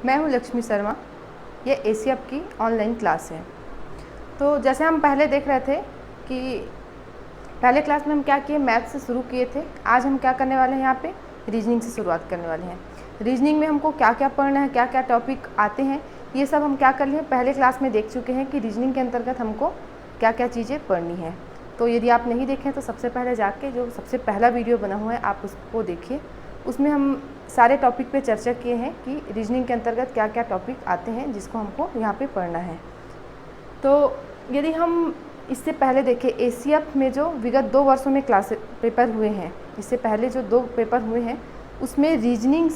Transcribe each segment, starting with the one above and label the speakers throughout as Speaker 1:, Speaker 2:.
Speaker 1: मैं हूं लक्ष्मी शर्मा। ये एसीएफ की ऑनलाइन क्लास है। तो जैसे हम पहले देख रहे थे कि पहले क्लास में हम क्या किए, मैथ से शुरू किए थे। आज हम क्या करने वाले हैं, यहाँ पे रीजनिंग से शुरुआत करने वाले हैं। रीजनिंग में हमको क्या क्या पढ़ना है, क्या क्या टॉपिक आते हैं, ये सब हम क्या कर लिए पहले क्लास में देख चुके हैं कि रीजनिंग के अंतर्गत हमको क्या क्या चीज़ें पढ़नी है। तो यदि आप नहीं देखें तो सबसे पहले जाके जो सबसे पहला वीडियो बना हुआ है आप उसको देखिए। उसमें हम सारे टॉपिक पे चर्चा किए हैं कि रीजनिंग के अंतर्गत क्या क्या टॉपिक आते हैं जिसको हमको यहाँ पे पढ़ना है। तो यदि हम इससे पहले देखें, एसीएफ में जो विगत 2 वर्षों में क्लास पेपर हुए हैं, इससे पहले जो 2 पेपर हुए हैं उसमें रीजनिंग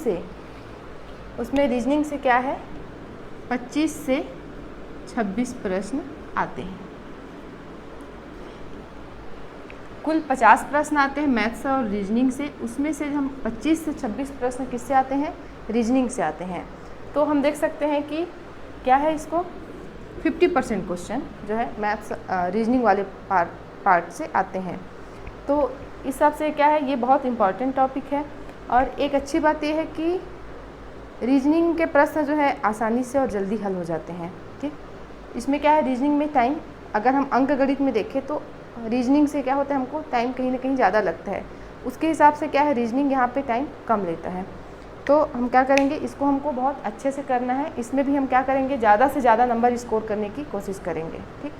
Speaker 1: से क्या है 25 से 26 प्रश्न आते हैं। कुल 50 प्रश्न आते हैं मैथ्स और रीजनिंग से। उसमें से हम 25 से 26 प्रश्न किससे आते हैं, रीजनिंग से आते हैं। तो हम देख सकते हैं कि क्या है, इसको 50% क्वेश्चन जो है मैथ्स रीजनिंग वाले पार्ट से आते हैं। तो इस हिसाब से क्या है, ये बहुत इम्पॉर्टेंट टॉपिक है। और एक अच्छी बात यह है कि रीजनिंग के प्रश्न जो है आसानी से और जल्दी हल हो जाते हैं। ठीक, इसमें क्या है, रीजनिंग में टाइम, अगर हम अंक गणित में देखें तो रीजनिंग से क्या होता है, हमको टाइम कहीं ना कहीं ज़्यादा लगता है। उसके हिसाब से क्या है, रीजनिंग यहाँ पे टाइम कम लेता है। तो हम क्या करेंगे, इसको हमको बहुत अच्छे से करना है। इसमें भी हम क्या करेंगे, ज़्यादा से ज़्यादा नंबर स्कोर करने की कोशिश करेंगे। ठीक,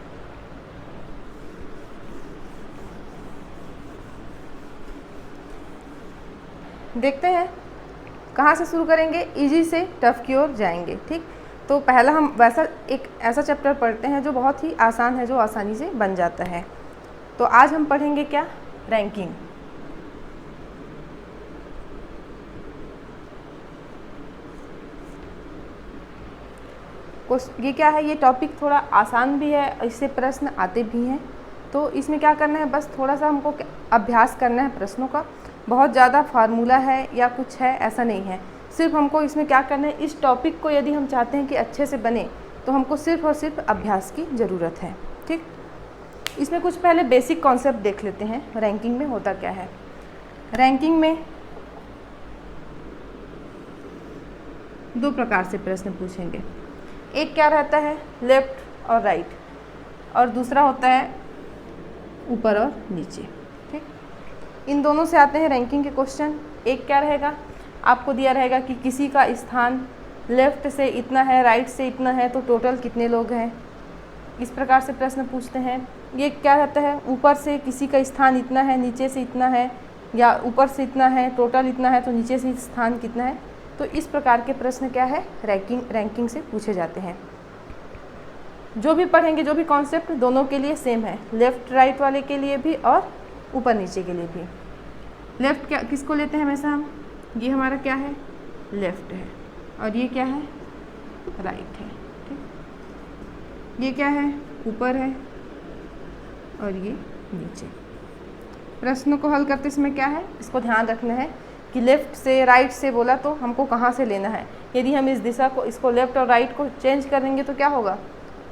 Speaker 1: देखते हैं कहाँ से शुरू करेंगे, इजी से टफ की ओर जाएंगे। ठीक, तो पहला हम एक ऐसा चैप्टर पढ़ते हैं जो बहुत ही आसान है, जो आसानी से बन जाता है। तो आज हम पढ़ेंगे क्या, रैंकिंग। ये क्या है, ये टॉपिक थोड़ा आसान भी है, इससे प्रश्न आते भी हैं। तो इसमें क्या करना है, बस थोड़ा सा हमको अभ्यास करना है प्रश्नों का। बहुत ज़्यादा फार्मूला है या कुछ है ऐसा नहीं है, सिर्फ हमको इसमें क्या करना है, इस टॉपिक को यदि हम चाहते हैं कि अच्छे से बने तो हमको सिर्फ और सिर्फ अभ्यास की ज़रूरत है। ठीक, इसमें कुछ पहले बेसिक कॉन्सेप्ट देख लेते हैं। रैंकिंग में होता क्या है, रैंकिंग में 2 प्रकार से प्रश्न पूछेंगे। एक क्या रहता है, लेफ्ट और राइट, और दूसरा होता है ऊपर और नीचे। ठीक, इन दोनों से आते हैं रैंकिंग के क्वेश्चन। एक क्या रहेगा, आपको दिया रहेगा कि किसी का स्थान लेफ्ट से इतना है, राइट से इतना है, तो टोटल कितने लोग हैं, इस प्रकार से प्रश्न पूछते हैं। ये क्या रहता है, ऊपर से किसी का स्थान इतना है, नीचे से इतना है, या ऊपर से इतना है, टोटल इतना है, तो नीचे से स्थान कितना है। तो इस प्रकार के प्रश्न क्या है, रैंकिंग से पूछे जाते हैं। जो भी पढ़ेंगे, जो भी कॉन्सेप्ट, दोनों के लिए सेम है, लेफ्ट राइट वाले के लिए भी और ऊपर नीचे के लिए भी। लेफ्ट क्या किसको लेते हैं हमेशा हम, ये हमारा क्या है, लेफ्ट है, और ये क्या है, राइट है। ठीक, ये क्या है, ऊपर है, और ये नीचे। प्रश्न को हल करते समय क्या है, इसको ध्यान रखना है कि लेफ़्ट से राइट से बोला तो हमको कहाँ से लेना है। यदि हम इस दिशा को, इसको लेफ़्ट और राइट को चेंज करेंगे तो क्या होगा,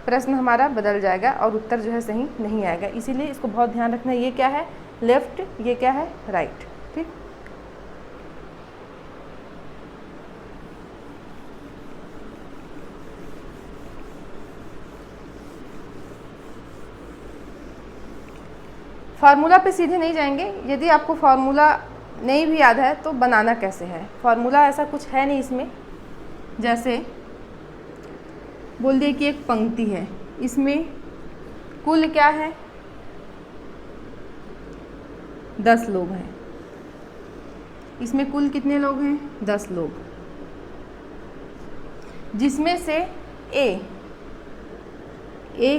Speaker 1: प्रश्न हमारा बदल जाएगा और उत्तर जो है सही नहीं आएगा। इसीलिए इसको बहुत ध्यान रखना है, ये क्या है, लेफ़्ट, ये क्या है, राइट। ठीक, फार्मूला पे सीधे नहीं जाएंगे। यदि आपको फार्मूला नहीं भी याद है तो बनाना कैसे है, फार्मूला ऐसा कुछ है नहीं इसमें। जैसे बोल दिए कि एक पंक्ति है, इसमें कुल क्या है, 10 लोग हैं। इसमें कुल कितने लोग हैं, 10 लोग, जिसमें से ए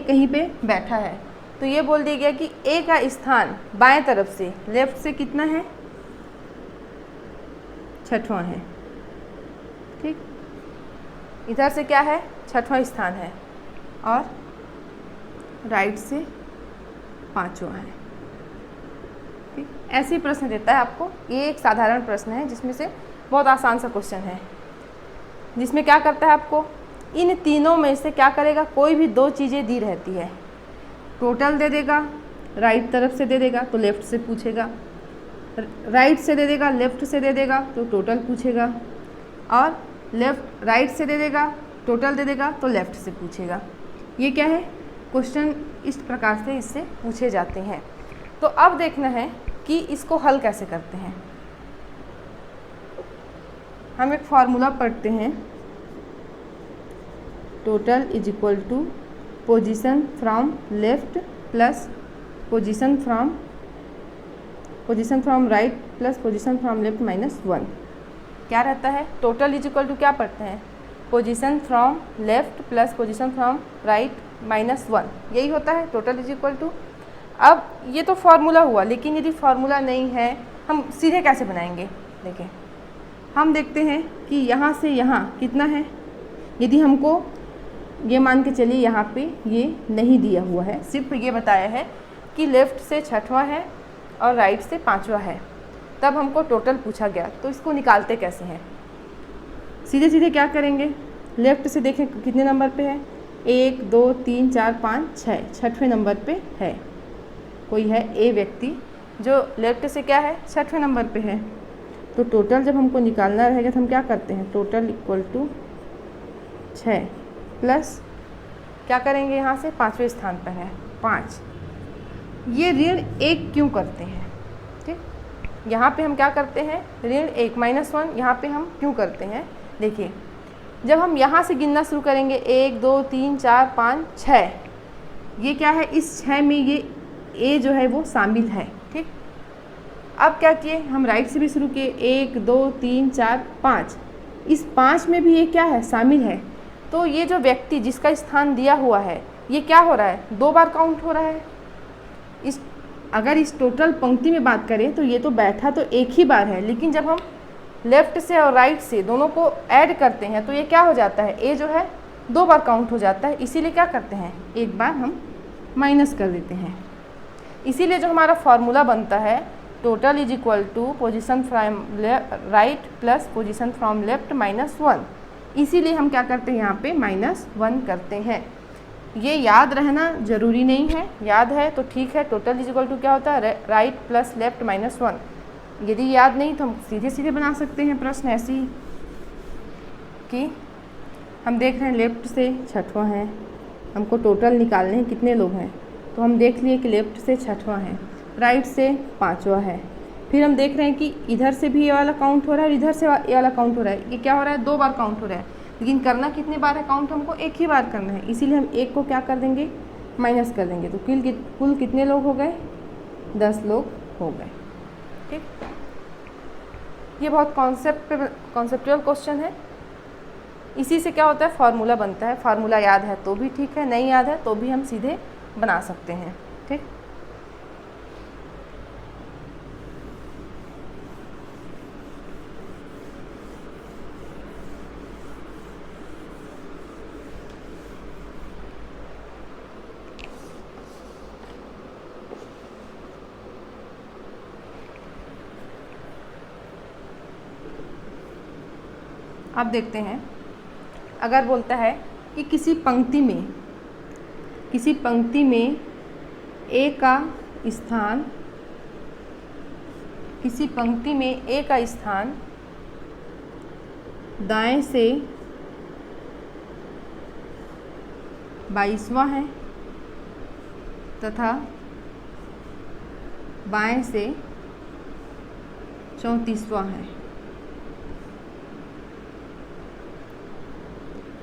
Speaker 1: कहीं पे बैठा है। तो ये बोल दिया गया कि ए का स्थान बाएं तरफ से, लेफ्ट से कितना है, 6वां है। ठीक, इधर से क्या है, 6वां स्थान है, और राइट से 5वां है। ठीक, ऐसे ही प्रश्न देता है आपको। ये एक साधारण प्रश्न है जिसमें से बहुत आसान सा क्वेश्चन है, जिसमें क्या करता है, आपको इन तीनों में से क्या करेगा, कोई भी 2 चीज़ें दी रहती है, टोटल दे देगा, राइट तरफ से दे देगा तो लेफ़्ट से पूछेगा, राइट से दे देगा, लेफ़्ट से दे देगा तो टोटल पूछेगा, और लेफ्ट राइट से दे देगा, टोटल दे देगा तो लेफ्ट से पूछेगा। ये क्या है, क्वेश्चन इस प्रकार से इससे पूछे जाते हैं। तो अब देखना है कि इसको हल कैसे करते हैं। हम एक फार्मूला पढ़ते हैं, total is equal to position from left plus position from right plus position from left minus 1। क्या रहता है, टोटल इज इक्वल टू क्या पढ़ते हैं, position from left plus position from right minus 1, यही होता है टोटल इज इक्वल टू। अब ये तो फार्मूला हुआ, लेकिन यदि फार्मूला नहीं है हम सीधे कैसे बनाएंगे। देखिए हम देखते हैं कि यहाँ से यहाँ कितना है। यदि हमको ये मान के चलिए यहाँ पे ये नहीं दिया हुआ है, सिर्फ ये बताया है कि लेफ़्ट से 6वां है और राइट से 5वां है, तब हमको टोटल पूछा गया। तो इसको निकालते कैसे हैं, सीधे सीधे क्या करेंगे, लेफ़्ट से देखें कितने नंबर पे है, 1 2 3 4 5 6, 6वें नंबर पे है। कोई है ए व्यक्ति जो लेफ़्ट से क्या है, 6वें नंबर पे है। तो टोटल जब हमको निकालना रहेगा तो हम क्या करते हैं, टोटल इक्वल टू 6 प्लस क्या करेंगे, यहाँ से 5वें स्थान पर है 5। ये ऋण 1 क्यों करते हैं, ठीक, यहाँ पे हम क्या करते हैं, ऋण 1 माइनस 1 यहाँ पे हम क्यों करते हैं। देखिए जब हम यहाँ से गिनना शुरू करेंगे 1 2 3 4 5 6, ये क्या है, इस 6 में ये ए जो है वो शामिल है, ठीक। अब क्या किए, हम राइट से भी शुरू किए, 1 2 3 4 5, इस 5 में भी ये क्या है, शामिल है। तो ये जो व्यक्ति जिसका स्थान दिया हुआ है ये क्या हो रहा है, 2 बार काउंट हो रहा है। अगर इस टोटल पंक्ति में बात करें तो ये तो बैठा तो एक ही बार है, लेकिन जब हम लेफ़्ट से और राइट से दोनों को ऐड करते हैं तो ये क्या हो जाता है, ए जो है 2 बार काउंट हो जाता है। इसीलिए क्या करते हैं, एक बार हम माइनस कर देते हैं। इसीलिए जो हमारा फॉर्मूला बनता है, total is equal to position from right plus position from left minus 1। इसीलिए हम क्या करते हैं, यहाँ पे -1 करते हैं। ये याद रहना ज़रूरी नहीं है, याद है तो ठीक है। टोटल इज इक्वल टू क्या होता है, राइट प्लस लेफ्ट माइनस 1। यदि याद नहीं तो हम सीधे सीधे बना सकते हैं प्रश्न ऐसे ही कि हम देख रहे हैं लेफ्ट से 6वां है, हमको टोटल निकालने हैं कितने लोग हैं। तो हम देख लिए कि लेफ्ट से 6वां है, राइट से 5वां है। फिर हम देख रहे हैं कि इधर से भी ये वाला काउंट हो रहा है और इधर से ये वाला काउंट हो रहा है। ये क्या हो रहा है, 2 बार काउंट हो रहा है, लेकिन करना कितने बार है काउंट, हमको एक ही बार करना है। इसीलिए हम एक को क्या कर देंगे, माइनस कर देंगे। तो कुल कितने लोग हो गए, 10 लोग हो गए, ठीक। ये बहुत कॉन्सेप्चुअल क्वेश्चन है। इसी से क्या होता है, फार्मूला बनता है। फार्मूला याद है तो भी ठीक है, नहीं याद है तो भी हम सीधे बना सकते हैं, ठीक। अब देखते हैं, अगर बोलता है कि किसी पंक्ति में ए का स्थान, किसी पंक्ति में ए का स्थान दाएं से 22वां है तथा बाएं से 34वां है।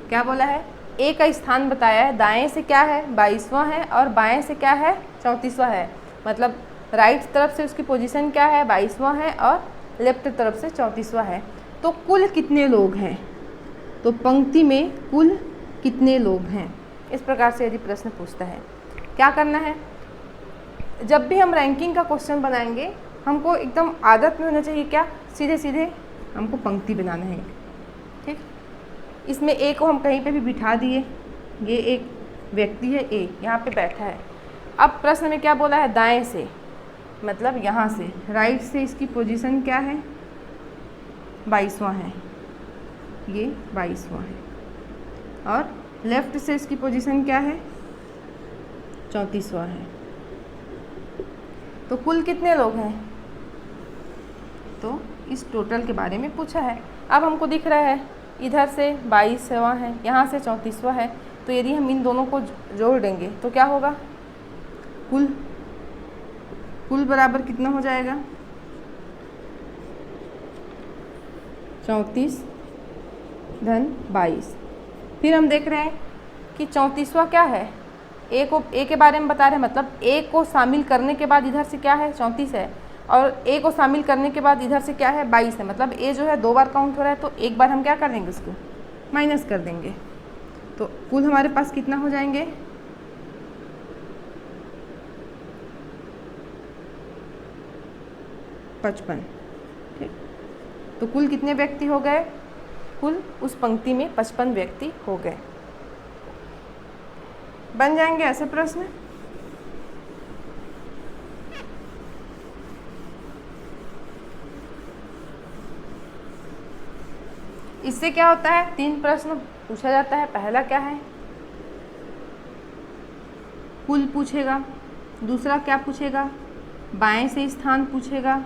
Speaker 1: क्या बोला है, ए का स्थान बताया है, दाएं से क्या है 22वां है और बाएं से क्या है 34वां है। मतलब राइट तरफ से उसकी पोजीशन क्या है 22वां है और लेफ्ट तरफ से 34वां है। तो कुल कितने लोग हैं, तो पंक्ति में कुल कितने लोग हैं, इस प्रकार से यदि प्रश्न पूछता है। क्या करना है, जब भी हम रैंकिंग का क्वेश्चन बनाएंगे हमको एकदम आदत में होना चाहिए क्या, सीधे सीधे हमको पंक्ति बनाना है, ठीक। इसमें ए को हम कहीं पे भी बिठा दिए, ये एक व्यक्ति है ए, यहाँ पे बैठा है। अब प्रश्न में क्या बोला है, दाएं से, मतलब यहाँ से। राइट से इसकी पोजीशन क्या है 22वां है, ये 22वां है। और लेफ्ट से इसकी पोजीशन क्या है 34वां है। तो कुल कितने लोग हैं, तो इस टोटल के बारे में पूछा है। अब हमको दिख रहा है इधर से 22वां है, यहाँ से 34वां है, तो यदि हम इन दोनों को जोड़ देंगे तो क्या होगा, कुल बराबर कितना हो जाएगा, 34 धन 22। फिर हम देख रहे हैं कि 34वां क्या है, ए के बारे में बता रहे हैं, मतलब ए को शामिल करने के बाद इधर से क्या है 34 है, और ए को शामिल करने के बाद इधर से क्या है 22 है, मतलब ए जो है 2 बार काउंट हो रहा है, तो एक बार हम क्या कर देंगे, उसको माइनस कर देंगे, तो कुल हमारे पास कितना हो जाएंगे, 55। ठीक, तो कुल कितने व्यक्ति हो गए, कुल उस पंक्ति में 55 व्यक्ति हो गए। बन जाएंगे ऐसे प्रश्न। इससे क्या होता है, 3 प्रश्न पूछा जाता है। पहला क्या है, कुल पूछेगा, दूसरा क्या पूछेगा, बाएं से स्थान पूछेगा,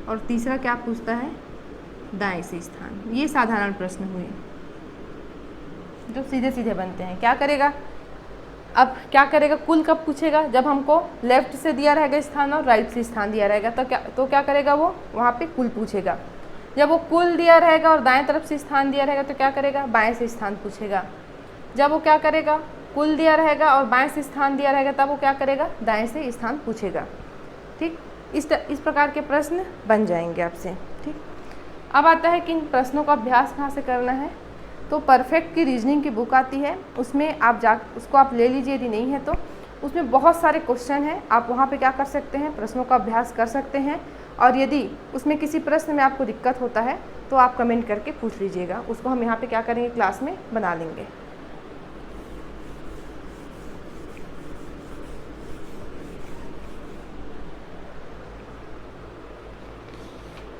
Speaker 1: और तीसरा क्या पूछता है, दाएं से स्थान। ये साधारण प्रश्न हुए जो सीधे सीधे बनते हैं। क्या करेगा, अब क्या करेगा, कुल कब पूछेगा, जब हमको लेफ्ट से दिया रहेगा स्थान और राइट से स्थान दिया रहेगा, तो क्या करेगा, वो वहाँ पे कुल पूछेगा। जब वो कुल दिया रहेगा और दाएं तरफ से स्थान दिया रहेगा तो क्या करेगा, बाएं से स्थान पूछेगा। जब वो क्या करेगा, कुल दिया रहेगा और बाएं से स्थान दिया रहेगा, तब वो क्या करेगा, दाएं से स्थान पूछेगा। ठीक, इस प्रकार के प्रश्न बन जाएंगे आपसे। ठीक, अब आता है कि इन प्रश्नों का अभ्यास कहाँ से करना है। तो परफेक्ट की रीजनिंग की बुक आती है, उसमें आप उसको आप ले लीजिए, यदि नहीं है तो उसमें बहुत सारे क्वेश्चन हैं, आप वहाँ पे क्या कर सकते हैं, प्रश्नों का अभ्यास कर सकते हैं। और यदि उसमें किसी प्रश्न में आपको दिक्कत होता है तो आप कमेंट करके पूछ लीजिएगा, उसको हम यहाँ पे क्या करेंगे, क्लास में बना लेंगे।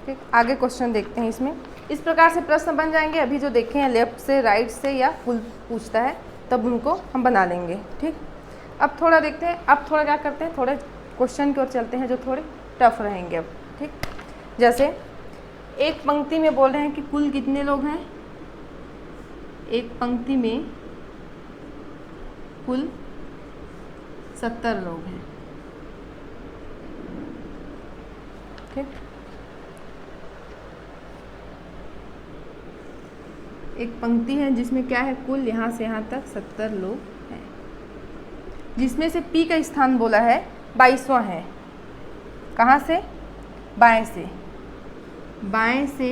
Speaker 1: ठीक, आगे क्वेश्चन देखते हैं। इसमें इस प्रकार से प्रश्न बन जाएंगे। अभी जो देखे हैं लेफ्ट से, राइट से या कुल पूछता है, तब उनको हम बना लेंगे। ठीक, अब थोड़ा देखते हैं, अब थोड़ा क्या करते हैं, थोड़े क्वेश्चन की ओर चलते हैं जो थोड़े टफ रहेंगे अब। ठीक, जैसे एक पंक्ति में बोल रहे हैं कि कुल कितने लोग हैं, एक पंक्ति में कुल 70 लोग हैं। ठीक, एक पंक्ति है जिसमें क्या है, कुल यहाँ से यहाँ तक 70 लोग हैं, जिसमें से पी का स्थान बोला है 22वां है। कहाँ से, बाएं से, बाएं से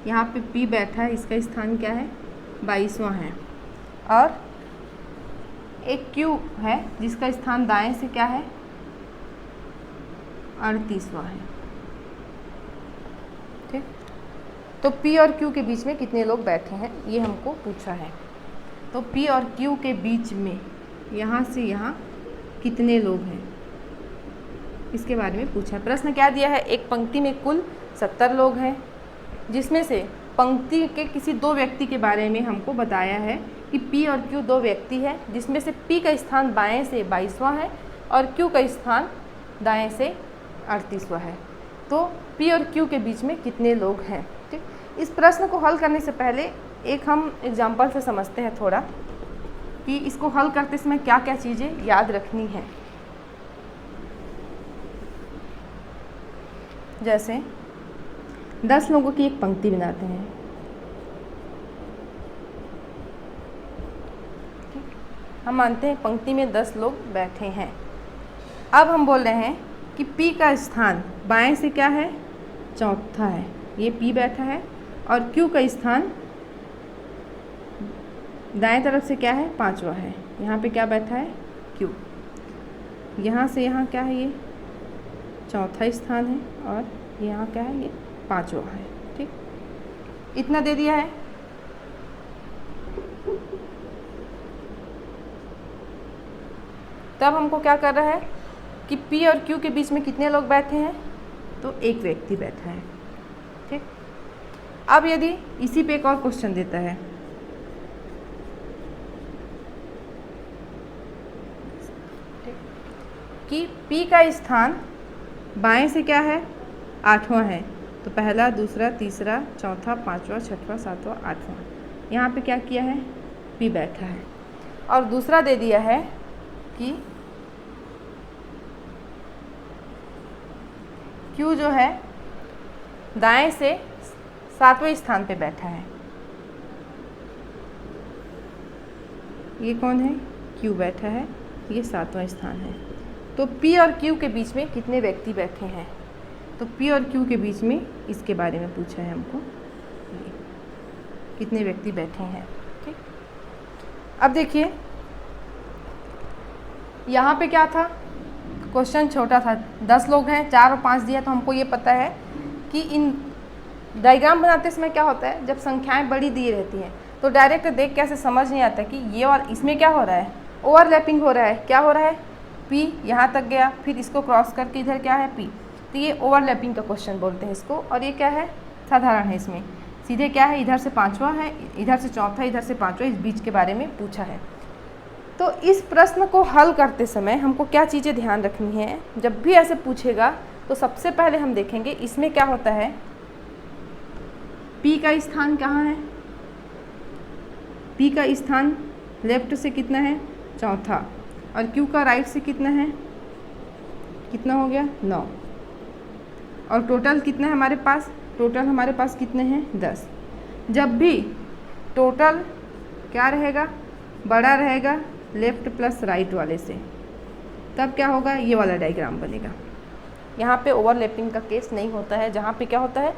Speaker 1: यहाँ पे पी बैठा है, इसका स्थान क्या है, 22वां है। और एक क्यू है जिसका स्थान दाएं से क्या है, 38वां है। ठीक, तो P और Q के बीच में कितने लोग बैठे हैं, ये हमको पूछा है। तो P और Q के बीच में यहाँ से यहाँ कितने लोग हैं, इसके बारे में पूछा है। प्रश्न क्या दिया है, एक पंक्ति में कुल 70 लोग हैं, जिसमें से पंक्ति के किसी 2 व्यक्ति के बारे में हमको बताया है कि P और Q 2 व्यक्ति है, जिसमें से P का स्थान बाएं से 22वां है और Q का स्थान दाएं से 38वां है। तो P और Q के बीच में कितने लोग हैं। ठीक, इस प्रश्न को हल करने से पहले एक हम एग्जाम्पल से समझते हैं थोड़ा कि इसको हल करते समय क्या क्या चीज़ें याद रखनी है। जैसे 10 लोगों की एक पंक्ति बनाते हैं। हम मानते हैं पंक्ति में 10 लोग बैठे हैं। अब हम बोल रहे हैं कि P का स्थान बाएं से क्या है, चौथा है, ये P बैठा है, और Q का स्थान दाएं तरफ से क्या है, 5वां है। यहाँ पे क्या बैठा है, Q। यहाँ से यहाँ क्या है, ये चौथा स्थान है, और यहाँ क्या है, ये 5वां है। ठीक, इतना दे दिया है। तब हमको क्या कर रहा है कि P और Q के बीच में कितने लोग बैठे हैं, तो एक व्यक्ति बैठा है। ठीक, अब यदि इसी पे एक और क्वेश्चन देता है कि P का स्थान बाएं से क्या है, 8वां है, तो पहला, दूसरा, तीसरा, चौथा, पाँचवा, छठवां, सातवां, आठवां। यहाँ पे क्या किया है, P बैठा है। और दूसरा दे दिया है कि Q जो है दाएं से 7वें स्थान पे बैठा है। ये कौन है, Q बैठा है, ये 7वां स्थान है। तो P और Q के बीच में कितने व्यक्ति बैठे हैं, तो P और Q के बीच में इसके बारे में पूछा है हमको, कितने व्यक्ति बैठे हैं। ठीक, अब देखिए यहाँ पे क्या था, क्वेश्चन छोटा था, 10 लोग हैं, 4 और 5 दिया, तो हमको ये पता है कि इन डायग्राम बनाते समय क्या होता है, जब संख्याएं बड़ी दी रहती हैं तो डायरेक्ट देख के ऐसे समझ नहीं आता कि ये और इसमें क्या हो रहा है, ओवरलैपिंग हो रहा है। क्या हो रहा है, P यहाँ तक गया, फिर इसको क्रॉस करके इधर क्या है P, तो ये ओवरलैपिंग का क्वेश्चन बोलते हैं इसको। और ये क्या है, साधारण है, इसमें सीधे क्या है, इधर से 5वां है, इधर से चौथा, इधर से 5वां, इस बीच के बारे में पूछा है। तो इस प्रश्न को हल करते समय हमको क्या चीज़ें ध्यान रखनी है, जब भी ऐसे पूछेगा तो सबसे पहले हम देखेंगे इसमें क्या होता है, P का स्थान कहाँ है, P का स्थान लेफ्ट से कितना है, चौथा, और Q का राइट से कितना है, कितना हो गया, 9, और टोटल कितना है हमारे पास, टोटल हमारे पास कितने हैं, 10। जब भी टोटल क्या रहेगा, बड़ा रहेगा लेफ्ट प्लस राइट वाले से, तब क्या होगा, ये वाला डायग्राम बनेगा। यहाँ पे ओवरलैपिंग का केस नहीं होता है, जहाँ पे क्या होता है,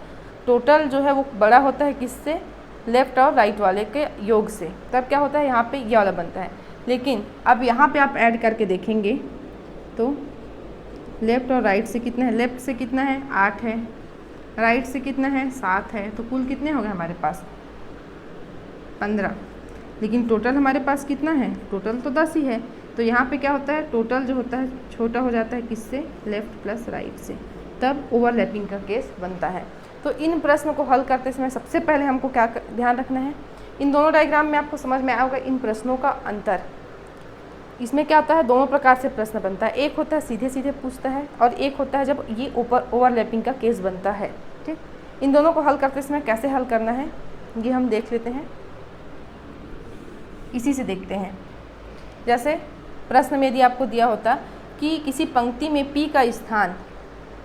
Speaker 1: टोटल जो है वो बड़ा होता है किससे, लेफ्ट और राइट वाले के योग से, तब क्या होता है, यहाँ पे ये वाला बनता है। लेकिन अब यहाँ पे आप ऐड करके देखेंगे तो लेफ्ट और राइट से कितना है, लेफ्ट से कितना है, 8 है, राइट से कितना है, 7 है, तो कुल कितने हो गए हमारे पास, 15। लेकिन टोटल हमारे पास कितना है, टोटल तो 10 ही है। तो यहाँ पे क्या होता है, टोटल जो होता है छोटा हो जाता है किससे, लेफ्ट प्लस राइट से, तब ओवरलैपिंग का केस बनता है। तो इन प्रश्न को हल करते समय सबसे पहले हमको क्या ध्यान रखना है, इन दोनों डायग्राम में आपको समझ में आएगा इन प्रश्नों का अंतर। इसमें क्या होता है, दोनों प्रकार से प्रश्न बनता है, एक होता है सीधे सीधे पूछता है, और एक होता है जब ये ओवरलैपिंग का केस बनता है। ठीक, इन दोनों को हल करते समय कैसे हल करना है ये हम देख लेते हैं, इसी से देखते हैं। जैसे प्रश्न में यदि आपको दिया होता कि किसी पंक्ति में P का स्थान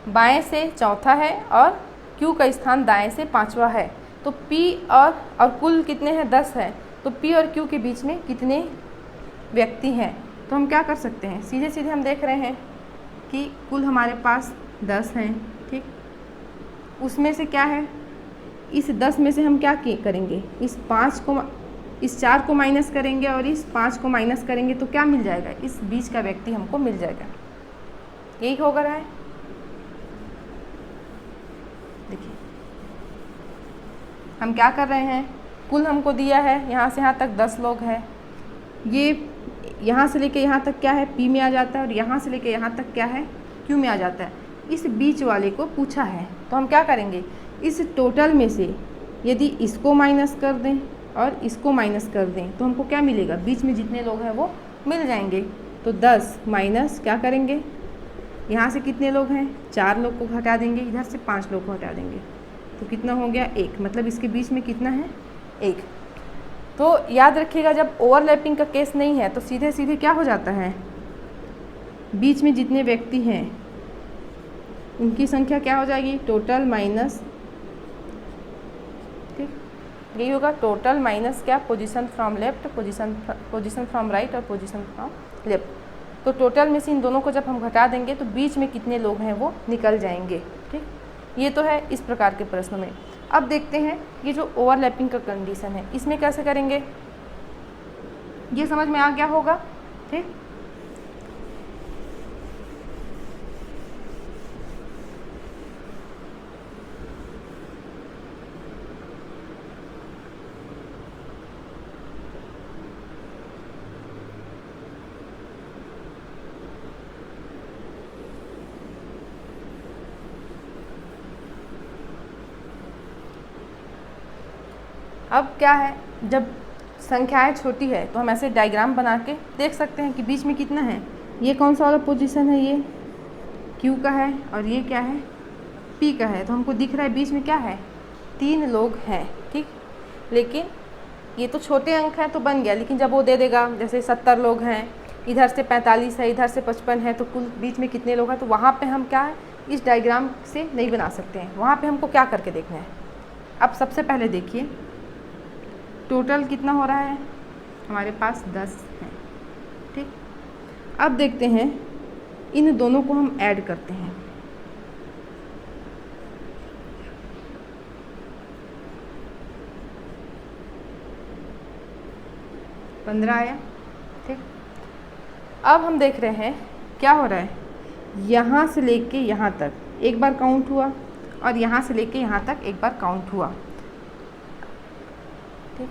Speaker 1: बाएं से चौथा है और Q का स्थान दाएं से 5वां है, तो P और कुल कितने हैं, 10 है, तो P और Q के बीच में कितने व्यक्ति हैं, तो हम क्या कर सकते हैं, सीधे सीधे हम देख रहे हैं कि कुल हमारे पास 10 हैं। ठीक, उसमें से क्या है, इस 10 में से हम क्या करेंगे, इस 4 को माइनस करेंगे और इस 5 को माइनस करेंगे, तो क्या मिल जाएगा, इस बीच का व्यक्ति हमको मिल जाएगा। यही हो रहा है, देखिए हम क्या कर रहे हैं, कुल हमको दिया है यहाँ से यहाँ तक 10 लोग हैं, ये यहाँ से लेके यहाँ तक क्या है, P में आ जाता है, और यहाँ से लेके यहाँ तक क्या है, Q में आ जाता है। इस बीच वाले को पूछा है, तो हम क्या करेंगे, इस टोटल में से यदि इसको माइनस कर दें और इसको माइनस कर दें तो हमको क्या मिलेगा, बीच में जितने लोग हैं वो मिल जाएंगे। तो 10 माइनस क्या करेंगे, यहाँ से कितने लोग हैं, 4 लोग को हटा देंगे, इधर से 5 लोग को हटा देंगे, तो कितना हो गया, 1, मतलब इसके बीच में कितना है, 1। तो याद रखिएगा जब ओवरलैपिंग का केस नहीं है तो सीधे सीधे क्या हो जाता है, बीच में जितने व्यक्ति हैं उनकी संख्या क्या हो जाएगी, टोटल माइनस, ठीक, यही होगा, टोटल माइनस क्या, position from left, position from right और पोजीशन फ्रॉम लेफ्ट। तो टोटल में से इन दोनों को जब हम घटा देंगे तो बीच में कितने लोग हैं वो निकल जाएंगे। ठीक, ये तो है इस प्रकार के प्रश्न में। अब देखते हैं ये जो ओवरलैपिंग का कंडीशन है इसमें कैसे करेंगे, ये समझ में आ गया होगा। ठीक, अब क्या है, जब संख्याएं छोटी है तो हम ऐसे डायग्राम बना के देख सकते हैं कि बीच में कितना है, ये कौन सा वाला पोजीशन है, ये Q का है और ये क्या है P का है, तो हमको दिख रहा है बीच में क्या है, 3 लोग हैं, ठीक। लेकिन ये तो छोटे अंक हैं तो बन गया, लेकिन जब वो दे देगा जैसे 70 लोग हैं, इधर से 45 है, इधर से 55 है, तो कुल बीच में कितने लोग हैं, तो वहाँ पे हम क्या है इस डायग्राम से नहीं बना सकते हैं। वहाँ पे हमको क्या करके देखना है। अब सबसे पहले देखिए टोटल कितना हो रहा है, हमारे पास 10 हैं, ठीक। अब देखते हैं इन दोनों को हम ऐड करते हैं। पंद्रह आया, ठीक। अब हम देख रहे हैं क्या हो रहा है, यहाँ से लेके यहाँ तक एक बार काउंट हुआ और यहाँ से लेके यहाँ तक एक बार काउंट हुआ, ठीक।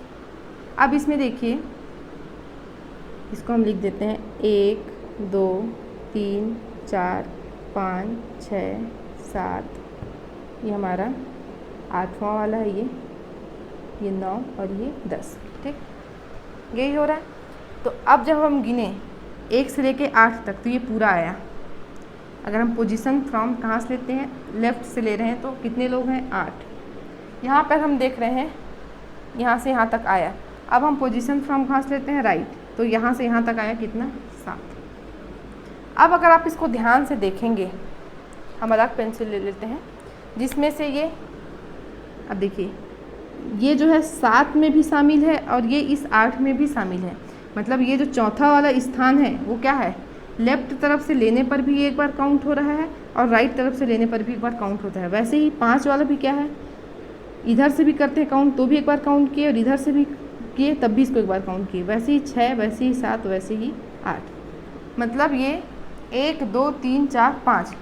Speaker 1: अब इसमें देखिए, इसको हम लिख देते हैं 1 2 3 4 5 6 7, ये हमारा 8वां वाला है, ये 9 और ये 10, ठीक। यही हो रहा है। तो अब जब हम गिने 1 से लेके 8 तक, तो ये पूरा आया। अगर हम पोजीशन फ्रॉम कहाँ से लेते हैं, लेफ़्ट से ले रहे हैं, तो कितने लोग हैं, 8। यहाँ पर हम देख रहे हैं यहाँ से यहाँ तक आया। अब हम पोजीशन फ्रॉम कहाँ से लेते हैं, राइट, तो यहाँ से यहाँ तक आया कितना, 7। अब अगर आप इसको ध्यान से देखेंगे, हम अलग पेंसिल ले लेते हैं जिसमें से ये, अब देखिए ये जो है 7 में भी शामिल है और ये इस 8 में भी शामिल है। मतलब ये जो चौथा वाला स्थान है वो क्या है, लेफ़्ट तरफ से लेने पर भी एक बार काउंट हो रहा है और राइट तरफ से लेने पर भी एक बार काउंट होता है। वैसे ही 5 वाला भी क्या है, इधर से भी करते हैं काउंट तो भी एक बार काउंट किए और इधर से भी किए तब भी इसको एक बार काउंट किए। वैसे ही 6, वैसे ही 7, वैसे ही 8। मतलब ये 1 2 3 4 5,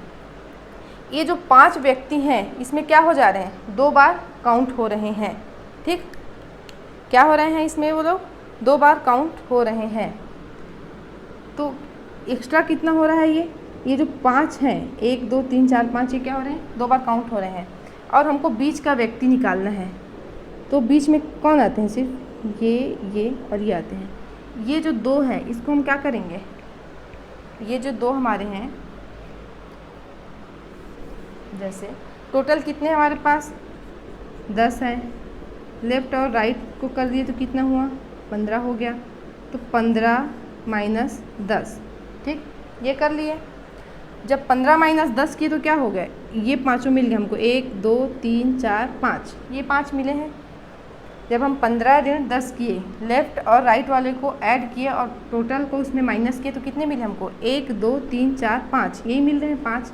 Speaker 1: ये जो 5 व्यक्ति हैं इसमें क्या हो जा रहे हैं, 2 बार काउंट हो रहे हैं, ठीक। क्या हो रहे हैं इसमें, वो लोग 2 बार काउंट हो रहे हैं। तो एक्स्ट्रा कितना हो रहा है, ये जो 5 हैं, 1 2 3 4 5, ये क्या हो रहे हैं, 2 बार काउंट हो रहे हैं। और हमको बीच का व्यक्ति निकालना है, तो बीच में कौन आते हैं, सिर्फ ये और ये आते हैं। ये जो 2 हैं इसको हम क्या करेंगे, ये जो 2 हमारे हैं, जैसे टोटल कितने हमारे पास 10 है, लेफ़्ट और राइट को कर दिए तो कितना हुआ, 15 हो गया। तो 15 माइनस 10, ठीक, ये कर लिए। जब 15 माइनस 10 किए तो क्या हो गया, ये पाँचों मिल गए हमको, 1 2 3 4 5, ये 5 मिले हैं। जब हम 15 ऋण 10 किए, लेफ़्ट और राइट वाले को ऐड किए और टोटल को उसमें माइनस किए तो कितने मिले हमको, 1 2 3 4 5, यही मिल रहे हैं 5।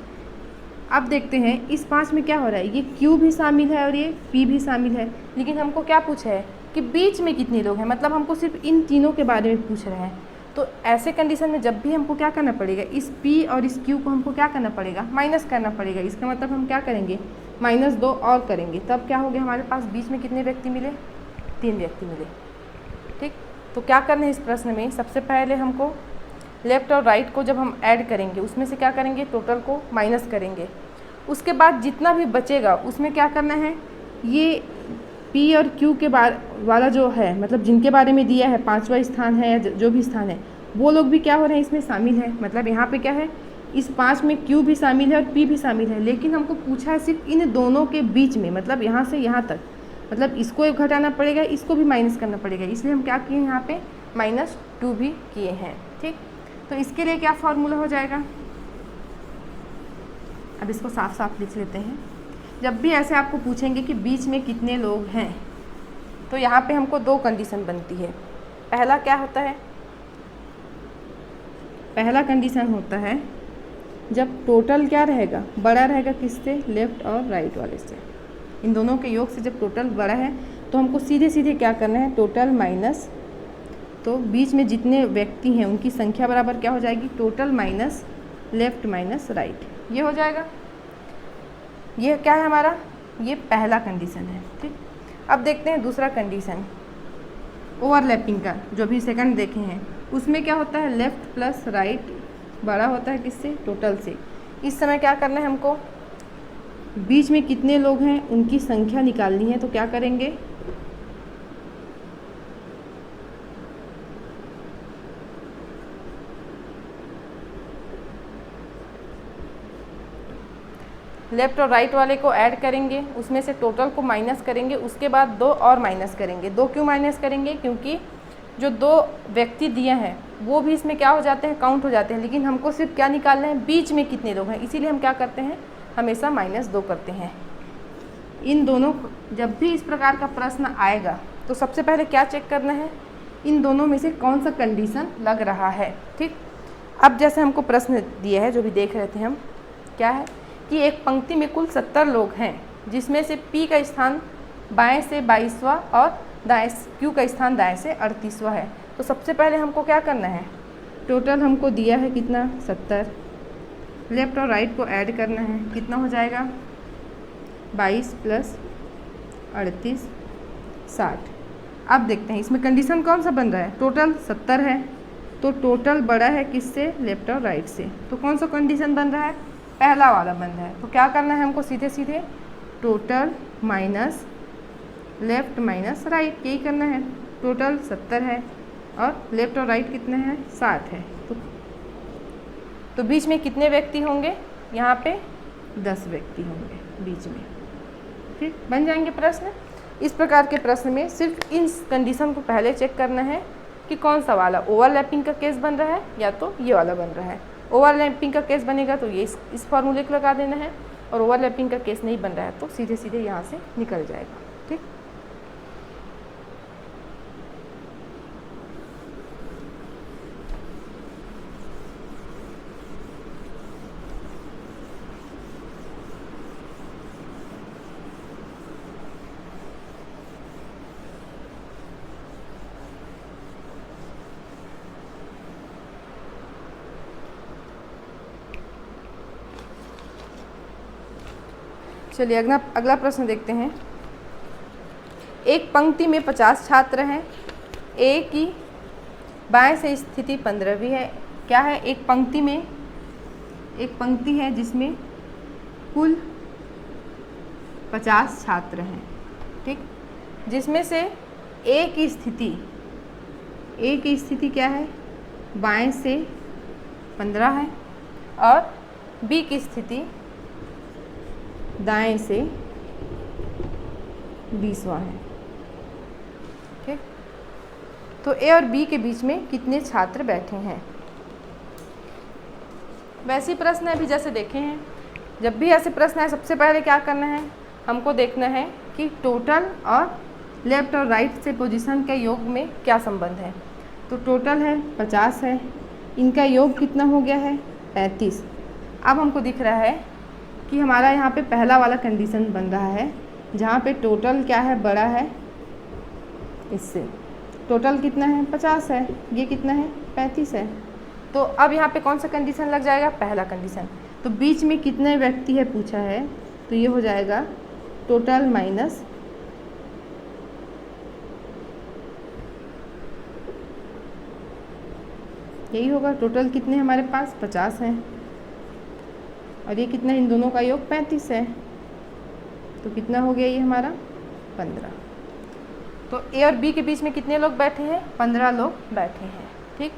Speaker 1: अब देखते हैं इस 5 में क्या हो रहा है, ये Q भी शामिल है और ये P भी शामिल है, लेकिन हमको क्या पूछा है कि बीच में कितने लोग हैं, मतलब हमको सिर्फ इन तीनों के बारे में पूछ रहे हैं। तो ऐसे कंडीशन में जब भी हमको क्या करना पड़ेगा, इस P और इस Q को हमको क्या करना पड़ेगा, माइनस करना पड़ेगा। इसका मतलब हम क्या करेंगे, -2 और करेंगे, तब क्या हो गया, हमारे पास बीच में कितने व्यक्ति मिले, 3 व्यक्ति मिले, ठीक। तो क्या करना है इस प्रश्न में, सबसे पहले हमको लेफ़्ट और राइट को जब हम ऐड करेंगे उसमें से क्या करेंगे, टोटल को माइनस करेंगे। उसके बाद जितना भी बचेगा उसमें क्या करना है, ये P और Q के वाला जो है, मतलब जिनके बारे में दिया है 5वां स्थान है या जो भी स्थान है, वो लोग भी क्या हो रहे हैं, इसमें शामिल है। मतलब यहाँ पे क्या है, इस 5 में Q भी शामिल है और P भी शामिल है, लेकिन हमको पूछा है सिर्फ इन दोनों के बीच में, मतलब यहाँ से यहाँ तक, मतलब इसको एक घटाना पड़ेगा, इसको भी माइनस करना पड़ेगा, इसलिए हम क्या किए यहाँ पे -2 भी किए हैं, ठीक। तो इसके लिए क्या फॉर्मूला हो जाएगा, अब इसको साफ साफ लिख लेते हैं। जब भी ऐसे आपको पूछेंगे कि बीच में कितने लोग हैं, तो यहाँ पे हमको 2 कंडीशन बनती है। पहला क्या होता है, पहला कंडीशन होता है जब टोटल क्या रहेगा, बड़ा रहेगा किससे, लेफ़्ट और राइट वाले से। इन दोनों के योग से जब टोटल बड़ा है तो हमको सीधे सीधे क्या करना है, टोटल माइनस, तो बीच में जितने व्यक्ति हैं उनकी संख्या बराबर क्या हो जाएगी, total minus left minus right, ये हो जाएगा। ये क्या है हमारा, ये पहला कंडीशन है, ठीक। अब देखते हैं दूसरा कंडीशन, ओवरलैपिंग का, जो भी सेकंड देखे हैं उसमें क्या होता है, लेफ़्ट प्लस राइट बड़ा होता है किससे, टोटल से। इस समय क्या करना है हमको, बीच में कितने लोग हैं उनकी संख्या निकालनी है, तो क्या करेंगे, लेफ़्ट और राइट वाले को ऐड करेंगे, उसमें से टोटल को माइनस करेंगे, उसके बाद 2 और माइनस करेंगे। 2 क्यों माइनस करेंगे? क्योंकि जो 2 व्यक्ति दिए हैं वो भी इसमें क्या हो जाते हैं, काउंट हो जाते हैं, लेकिन हमको सिर्फ क्या निकालना है, बीच में कितने लोग हैं, इसीलिए हम क्या करते हैं, हमेशा -2 करते हैं। इन दोनों, जब भी इस प्रकार का प्रश्न आएगा तो सबसे पहले क्या चेक करना है, इन दोनों में से कौन सा कंडीशन लग रहा है। ठीक, अब जैसे हमको प्रश्न दिया है, जो भी देख रहे थे हम, क्या है कि एक पंक्ति में कुल 70 लोग हैं, जिसमें से P का स्थान बाएं से 22वां और दाएं Q का स्थान दाएं से 38वां है। तो सबसे पहले हमको क्या करना है, टोटल हमको दिया है कितना, 70, लेफ़्ट और राइट को ऐड करना है, कितना हो जाएगा, 22 + 38 60। अब देखते हैं इसमें कंडीशन कौन सा बन रहा है, टोटल 70 है, तो टोटल बड़ा है किससे, लेफ़्ट और राइट से, तो कौन सा कंडीशन बन रहा है, पहला वाला बन रहा है। तो क्या करना है हमको, सीधे सीधे total minus left minus right, यही करना है। टोटल 70 है और लेफ़्ट और राइट कितने हैं, 60 है, तो बीच में कितने व्यक्ति होंगे, यहाँ पे 10 व्यक्ति होंगे बीच में। ठीक, बन जाएंगे प्रश्न। इस प्रकार के प्रश्न में सिर्फ इन कंडीशन को पहले चेक करना है कि कौन सा वाला ओवरलैपिंग का केस बन रहा है या तो ये वाला बन रहा है। ओवरलैपिंग का केस बनेगा तो ये इस फॉर्मूले को लगा देना है, और ओवरलैपिंग का केस नहीं बन रहा है तो सीधे सीधे यहाँ से निकल जाएगा। ठीक, चलिए अगला प्रश्न देखते हैं। एक पंक्ति में 50 छात्र हैं, ए की बाएं से स्थिति 15वीं है। क्या है, एक पंक्ति है जिसमें कुल 50 छात्र हैं। ठीक, जिसमें से ए की स्थिति क्या है, बाएं से 15 है और बी की स्थिति दाएं से 20वां है। ठीक, तो ए और बी के बीच में कितने छात्र बैठे हैं। वैसे ही प्रश्न अभी जैसे देखे हैं, जब भी ऐसे प्रश्न है सबसे पहले क्या करना है, हमको देखना है कि टोटल और लेफ़्ट और राइट से पोजीशन के योग में क्या संबंध है। तो टोटल है 50 है, इनका योग कितना हो गया है, 35। अब हमको दिख रहा है कि हमारा यहाँ पे पहला वाला कंडीशन बन रहा है, जहाँ पे टोटल क्या है, बड़ा है इससे। टोटल कितना है, 50 है, ये कितना है, 35 है। तो अब यहाँ पे कौन सा कंडीशन लग जाएगा, पहला कंडीशन। तो बीच में कितने व्यक्ति है पूछा है, तो ये हो जाएगा टोटल माइनस यही होगा। टोटल कितने हमारे पास 50 हैं और ये कितना, इन दोनों का योग 35 है, तो कितना हो गया ये हमारा 15। तो ए और बी के बीच में कितने लोग बैठे हैं, 15 लोग बैठे हैं। ठीक,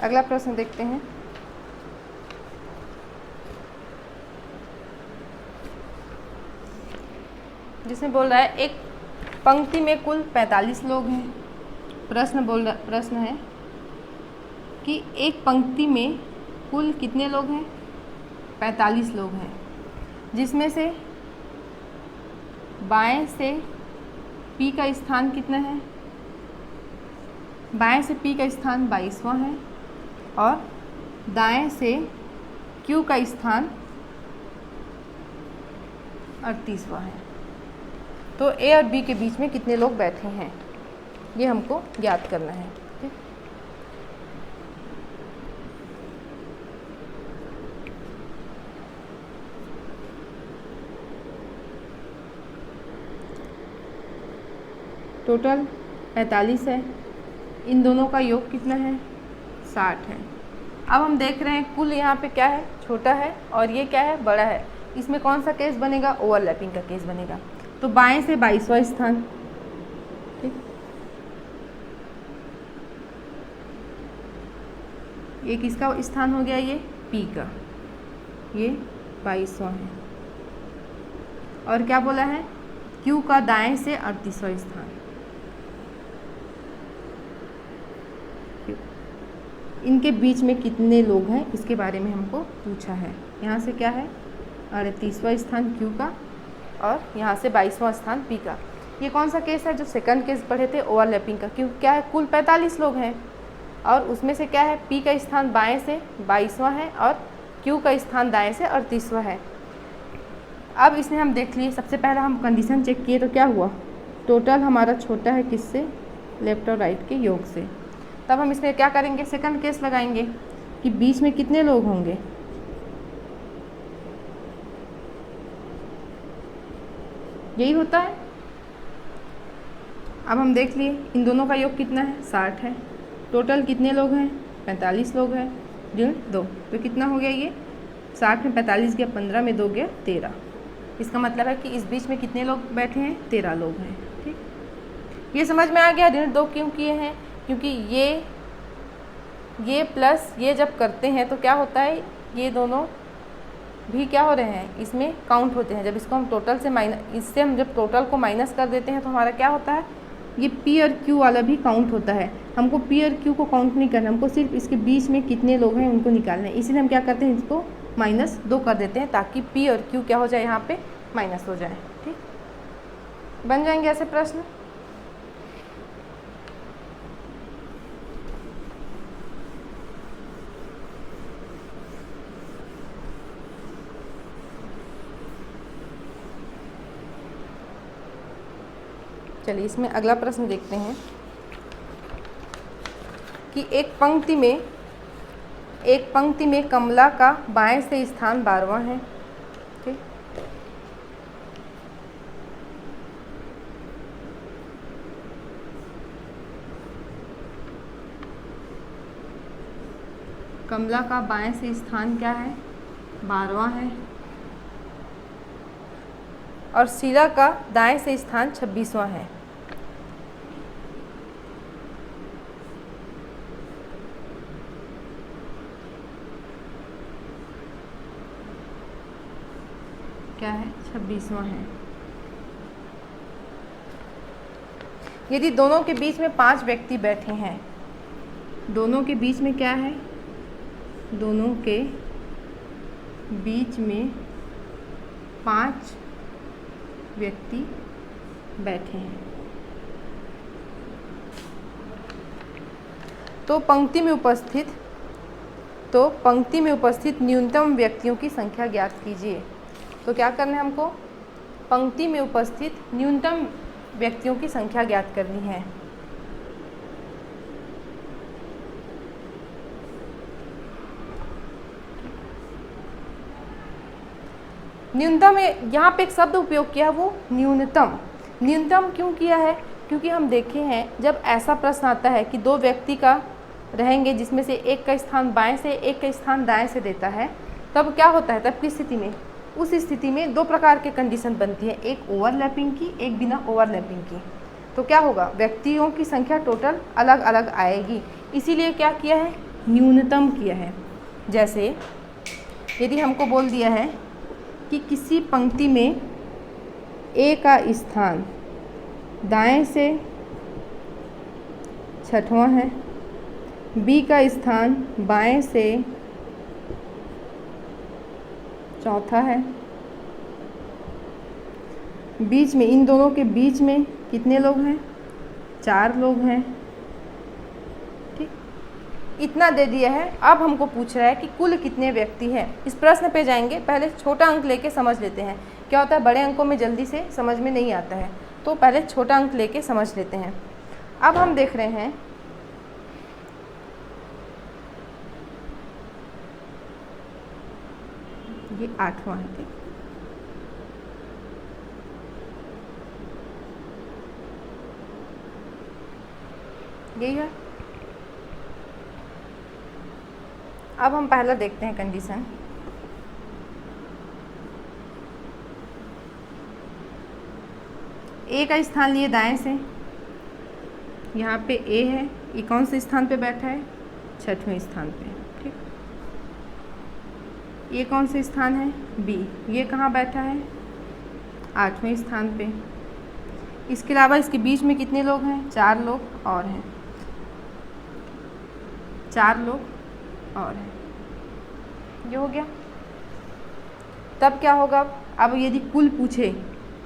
Speaker 1: अगला प्रश्न देखते हैं। जिसमें बोल रहा है एक पंक्ति में कुल 45 लोग हैं। प्रश्न है कि एक पंक्ति में कुल कितने लोग हैं, 45 लोग हैं, जिसमें से बाएं से पी का स्थान कितना है, बाएं से पी का स्थान 22वां है और दाएं से क्यू का स्थान 38वां है। तो ए और बी के बीच में कितने लोग बैठे हैं, ये हमको ज्ञात करना है। ठीक, टोटल 45 है, इन दोनों का योग कितना है, 60 है। अब हम देख रहे हैं कुल यहाँ पे क्या है, छोटा है और ये क्या है, बड़ा है। इसमें कौन सा केस बनेगा, ओवरलैपिंग का केस बनेगा। तो बाएं से 22वां स्थान, ठीक, ये किसका स्थान हो गया, ये P का, ये 22वां है। और क्या बोला है, Q का दाएं से 38वां स्थान। इनके बीच में कितने लोग हैं इसके बारे में हमको पूछा है। यहाँ से क्या है, 38वां स्थान Q का और यहाँ से 22वां स्थान P का। ये कौन सा केस है, जो सेकंड केस पढ़े थे ओवरलैपिंग का, क्योंकि क्या है कुल 45 लोग हैं और उसमें से क्या है P का स्थान बाएं से 22वां है और Q का स्थान दाएं से 38वां है। अब इसमें हम देख लिए, सबसे पहले हम कंडीशन चेक किए तो क्या हुआ, टोटल हमारा छोटा है किससे, लेफ्ट और राइट के योग से। तब हम इसमें क्या करेंगे, सेकंड केस लगाएंगे कि बीच में कितने लोग होंगे, यही होता है। अब हम देख लिए इन दोनों का योग कितना है, 60 है। टोटल कितने लोग हैं, 45 लोग हैं, ऋण 2, तो कितना हो गया ये, 60 में 45 गया 15 में 2 गया 13। इसका मतलब है कि इस बीच में कितने लोग बैठे हैं, 13 लोग हैं। ठीक, ये समझ में आ गया ऋण 2 क्यों किए हैं, क्योंकि ये प्लस ये जब करते हैं तो क्या होता है, ये दोनों भी क्या हो रहे हैं, इसमें काउंट होते हैं। जब इसको हम टोटल से इससे हम जब टोटल को माइनस कर देते हैं तो हमारा क्या होता है, ये P और Q वाला भी काउंट होता है। हमको P और Q को काउंट नहीं करना, हमको सिर्फ इसके बीच में कितने लोग हैं उनको निकालना है। इसीलिए हम क्या करते हैं, इसको -2 कर देते हैं ताकि P और Q क्या हो जाए, यहाँ पे माइनस हो जाए। ठीक, बन जाएंगे ऐसे प्रश्न। चलिए इसमें अगला प्रश्न देखते हैं कि एक पंक्ति में कमला का बाएं से स्थान 12वां है। ठीक, कमला का बाएं से स्थान क्या है, 12वां है और शीला का दाएं से स्थान 26वां है। क्या है, 26वां है। यदि दोनों के बीच में 5 व्यक्ति बैठे हैं, दोनों के बीच में क्या है, दोनों के बीच में 5 व्यक्ति बैठे हैं, तो पंक्ति में उपस्थित न्यूनतम व्यक्तियों की संख्या ज्ञात कीजिए। तो क्या करना है हमको, पंक्ति में उपस्थित न्यूनतम व्यक्तियों की संख्या ज्ञात करनी है। न्यूनतम, यहाँ पे एक शब्द उपयोग किया है वो न्यूनतम। न्यूनतम क्यों किया है, क्योंकि हम देखे हैं जब ऐसा प्रश्न आता है कि 2 व्यक्ति का रहेंगे जिसमें से एक का स्थान बाएं से एक का स्थान दाएं से देता है, तब क्या होता है, तब की स्थिति में, उस स्थिति में 2 प्रकार के कंडीशन बनती है, एक ओवरलैपिंग की, एक बिना ओवरलैपिंग की। तो क्या होगा, व्यक्तियों की संख्या टोटल अलग अलग आएगी, इसीलिए क्या किया है, न्यूनतम किया है। जैसे यदि हमको बोल दिया है कि किसी पंक्ति में A का स्थान दाएं से 6वां है, B का स्थान बाएं से 4था है, बीच में, इन दोनों के बीच में कितने लोग हैं, 4 लोग हैं। ठीक, इतना दे दिया है। अब हमको पूछ रहा है कि कुल कितने व्यक्ति हैं। इस प्रश्न पे जाएंगे, पहले छोटा अंक लेके समझ लेते हैं। क्या होता है, बड़े अंकों में जल्दी से समझ में नहीं आता है, तो पहले छोटा अंक लेके समझ लेते हैं। अब हम देख रहे हैं ये 8वां है। ठीक, यही है। अब हम पहला देखते हैं कंडीशन ए का स्थान लिए दाएं से, यहाँ पे ए है, ये कौन से स्थान पे बैठा है? छठवें स्थान पे। ठीक, ये कौन से स्थान है? बी, ये कहाँ बैठा है? 8वें स्थान पे। इसके अलावा इसके बीच में कितने लोग हैं? 4 लोग और हैं, 4 लोग और हैं। ये हो गया। तब क्या होगा? अब यदि कुल पूछे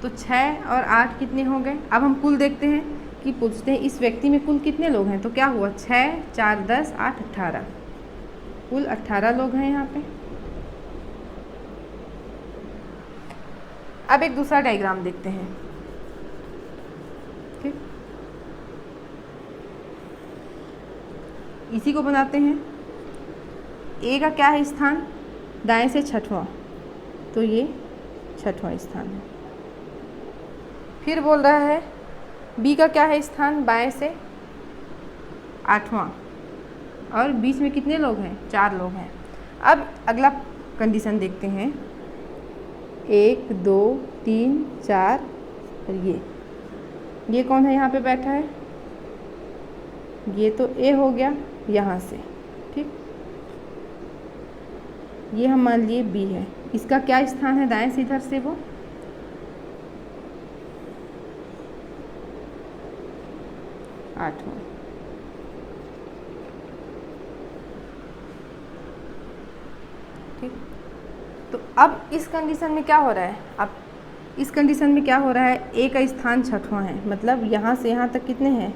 Speaker 1: तो 6 और 8 कितने हो गए? अब हम कुल देखते हैं कि पूछते हैं इस व्यक्ति में कुल कितने लोग हैं। तो क्या हुआ? 6 4 10 8 18, कुल 18 लोग हैं यहाँ पे। अब एक दूसरा डायग्राम देखते हैं। ठीक, इसी को बनाते हैं। ए का क्या है स्थान? दाएं से छठवां, तो ये छठवां स्थान है। फिर बोल रहा है बी का क्या है स्थान? बाएं से 8वां, और बीच में कितने लोग हैं? 4 लोग हैं। अब अगला कंडीशन देखते हैं। 1 2 3 4, और ये कौन है यहाँ पे बैठा है? ये तो ए हो गया यहाँ से। ठीक, ये हम मान लिए बी है। इसका क्या स्थान है दाएं से इधर से? वो 8वां। ठीक, तो अब इस कंडीशन में क्या हो रहा है? अब इस कंडीशन में क्या हो रहा है? ए का स्थान छठवां है, मतलब यहाँ से यहाँ तक कितने हैं?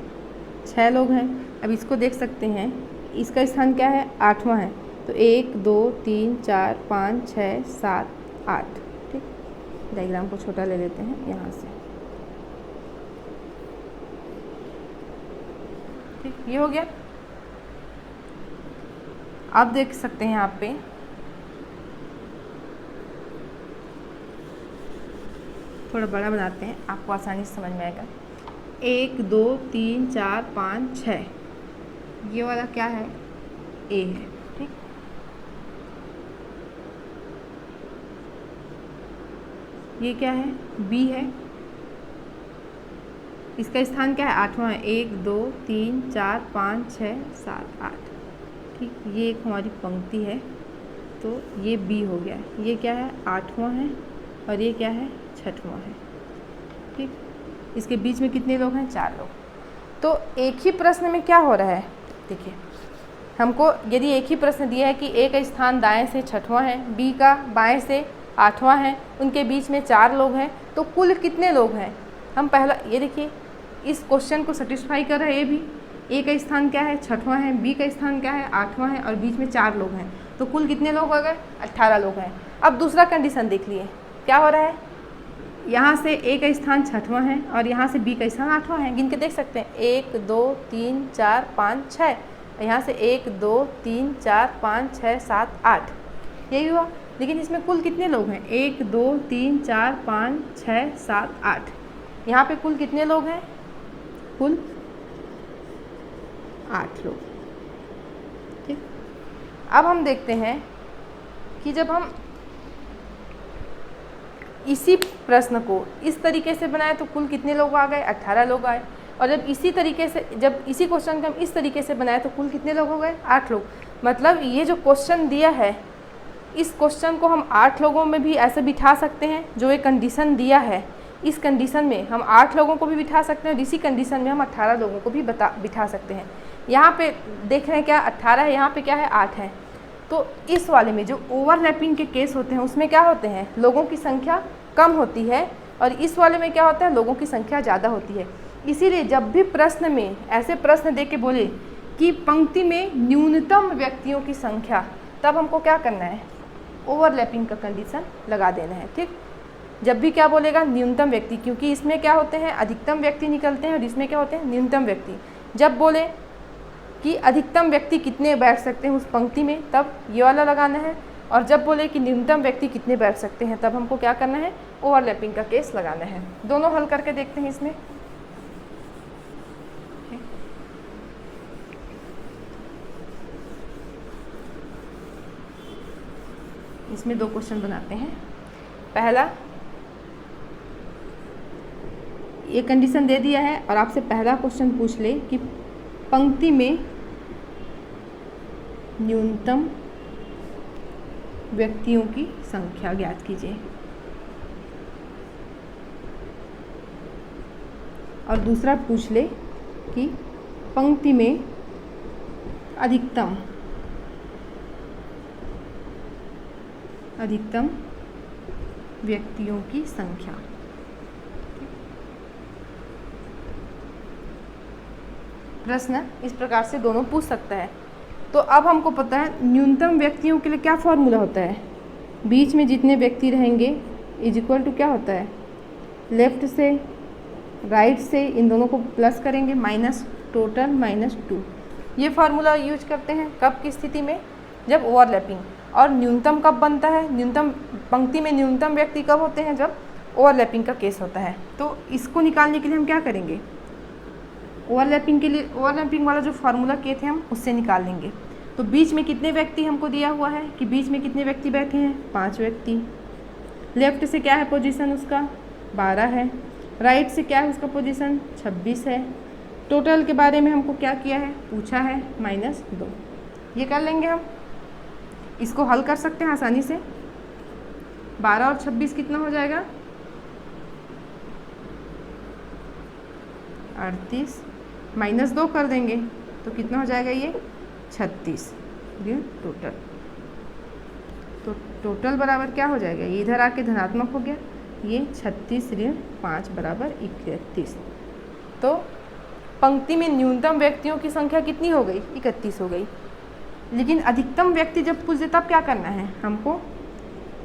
Speaker 1: 6 लोग हैं। अब इसको देख सकते हैं, इसका स्थान क्या है? 8वां है। तो 1 2 3 4 5 6 7 8। ठीक, डायग्राम को छोटा ले लेते हैं यहाँ से। ठीक, ये हो गया। अब देख सकते हैं यहाँ पे थोड़ा बड़ा बनाते हैं, आपको आसानी से समझ में आएगा। 1 2 3 4 5 6, ये वाला क्या है? ए है। ठीक, ये क्या है? बी है। इसका स्थान क्या है? 8वां है। 1 2 3 4 5 6 7 8। ठीक, ये एक हमारी पंक्ति है, तो ये बी हो गया। ये क्या है? 8वां है, और ये क्या है? छठवां है। ठीक, इसके बीच में कितने लोग हैं? 4 लोग। तो एक ही प्रश्न में क्या हो रहा है? देखिए, हमको यदि एक ही प्रश्न दिया है कि ए का स्थान दाएं से छठवां है, बी का बाएं से 8वां है, उनके बीच में 4 लोग हैं, तो कुल कितने लोग हैं? हम पहला ये देखिए, इस क्वेश्चन को सेटिस्फाई कर रहा है। ये भी ए का स्थान क्या है? छठवां है, बी का स्थान क्या है? 8वां है, और बीच में 4 लोग हैं, तो कुल कितने लोग हो गए? 18 लोग हैं। अब दूसरा कंडीशन देख लिए, क्या हो रहा है? यहाँ से ए का स्थान छठवां है, और यहाँ से बी का स्थान 8वां है। गिन के देख सकते हैं, 1 2 3 4 5 6, यहाँ से 1 2 3 4 5 6 7 8, यही हुआ। लेकिन इसमें कुल कितने लोग हैं? 1 2 3 4 5 6 7 8, यहाँ पे कुल कितने लोग हैं? कुल 8 लोग। ठीक, अब हम देखते हैं कि जब हम इसी प्रश्न को इस तरीके से बनाए तो कुल कितने लोग आ गए? 18 लोग आए। और जब इसी क्वेश्चन को हम इस तरीके से बनाए तो कुल कितने लोग हो गए? 8 लोग। मतलब ये जो क्वेश्चन दिया है, इस क्वेश्चन को हम 8 लोगों में भी ऐसे बिठा सकते हैं। जो एक कंडीशन दिया है, इस कंडीशन में हम 8 लोगों को भी बिठा सकते हैं, और इसी कंडीशन में हम 18 लोगों को भी बिठा सकते हैं। यहाँ पे देख रहे हैं क्या? 18 है, यहाँ पे क्या है? 8 है। तो इस वाले में जो ओवरलैपिंग के केस होते हैं उसमें क्या होते हैं? लोगों की संख्या कम होती है, और इस वाले में क्या होता है? लोगों की संख्या ज़्यादा होती है। इसीलिए जब भी प्रश्न में ऐसे प्रश्न दे के बोले कि पंक्ति में न्यूनतम व्यक्तियों की संख्या, तब हमको क्या करना है? ओवरलैपिंग का कंडीशन लगा देना है। ठीक, जब भी क्या बोलेगा? न्यूनतम व्यक्ति, क्योंकि इसमें क्या होते हैं? अधिकतम व्यक्ति निकलते हैं, और इसमें क्या होते हैं? न्यूनतम व्यक्ति। जब बोले कि अधिकतम व्यक्ति कितने बैठ सकते हैं उस पंक्ति में, तब ये वाला लगाना है। और जब बोले कि न्यूनतम व्यक्ति कितने बैठ सकते हैं, तब हमको क्या करना है? ओवरलैपिंग का केस लगाना है। दोनों हल करके देखते हैं इसमें। इसमें 2 क्वेश्चन बनाते हैं। पहला, ये कंडीशन दे दिया है और आपसे पहला क्वेश्चन पूछ ले कि पंक्ति में न्यूनतम व्यक्तियों की संख्या ज्ञात कीजिए, और दूसरा पूछ ले कि पंक्ति में अधिकतम व्यक्तियों की संख्या। प्रश्न इस प्रकार से दोनों पूछ सकता है। तो अब हमको पता है न्यूनतम व्यक्तियों के लिए क्या फॉर्मूला होता है, बीच में जितने व्यक्ति रहेंगे इज इक्वल टू क्या होता है, लेफ्ट से राइट से इन दोनों को प्लस करेंगे माइनस टोटल माइनस 2। ये फार्मूला यूज करते हैं कब की स्थिति में, जब ओवरलैपिंग। और न्यूनतम कब बनता है, न्यूनतम पंक्ति में न्यूनतम व्यक्ति कब होते हैं, जब ओवरलैपिंग का केस होता है। तो इसको निकालने के लिए हम क्या करेंगे, ओवरलैपिंग के लिए ओवरलैपिंग वाला जो फार्मूला किए थे हम उससे निकाल लेंगे। तो बीच में कितने व्यक्ति हमको दिया हुआ है कि बीच में कितने व्यक्ति बैठे हैं, 5 व्यक्ति। लेफ्ट से क्या है पोजीशन उसका, 12 है। राइट से क्या है उसका पोजीशन, 26 है। टोटल के बारे में हमको क्या किया है, पूछा है, -2। ये कर लेंगे हम, इसको हल कर सकते हैं आसानी से। 12 और 26 कितना हो जाएगा, 38 -2 कर देंगे तो कितना हो जाएगा, ये 36 टोटल। तो टोटल बराबर क्या हो जाएगा, ये इधर आके धनात्मक हो गया, ये 36 ऋण 5 बराबर 31। तो पंक्ति में न्यूनतम व्यक्तियों की संख्या कितनी हो गई, 31 हो गई। लेकिन अधिकतम व्यक्ति जब पूछे तब क्या करना है, हमको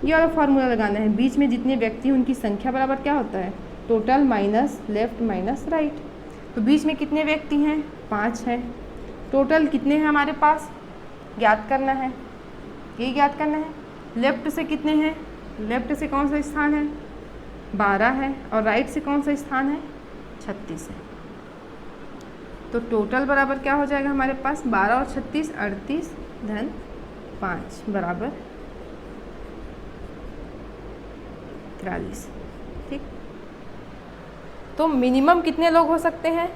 Speaker 1: ये वाला फॉर्मूला लगाना है, बीच में जितने व्यक्ति उनकी संख्या बराबर क्या होता है, total minus left minus right. तो बीच में कितने व्यक्ति हैं, 5 हैं। टोटल कितने हैं हमारे पास, ज्ञात करना है, ये ज्ञात करना है। लेफ्ट से कितने हैं, लेफ्ट से कौन सा स्थान है, 12 है, और राइट से कौन सा स्थान है, 36 है। तो टोटल बराबर क्या हो जाएगा हमारे पास, 12 और 36 38 धन 5 बराबर 43। ठीक, तो मिनिमम कितने लोग हो सकते हैं,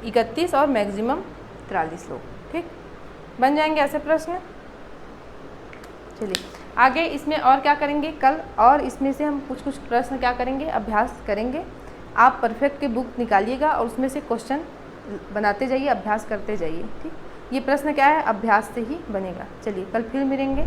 Speaker 1: 31 और मैक्सिमम 43 लोग। ठीक, बन जाएंगे ऐसे प्रश्न। चलिए आगे इसमें और क्या करेंगे कल, और इसमें से हम कुछ प्रश्न क्या करेंगे, अभ्यास करेंगे। आप परफेक्ट की बुक निकालिएगा और उसमें से क्वेश्चन बनाते जाइए, अभ्यास करते जाइए। ठीक, ये प्रश्न क्या है, अभ्यास से ही बनेगा। चलिए कल फिर मिलेंगे।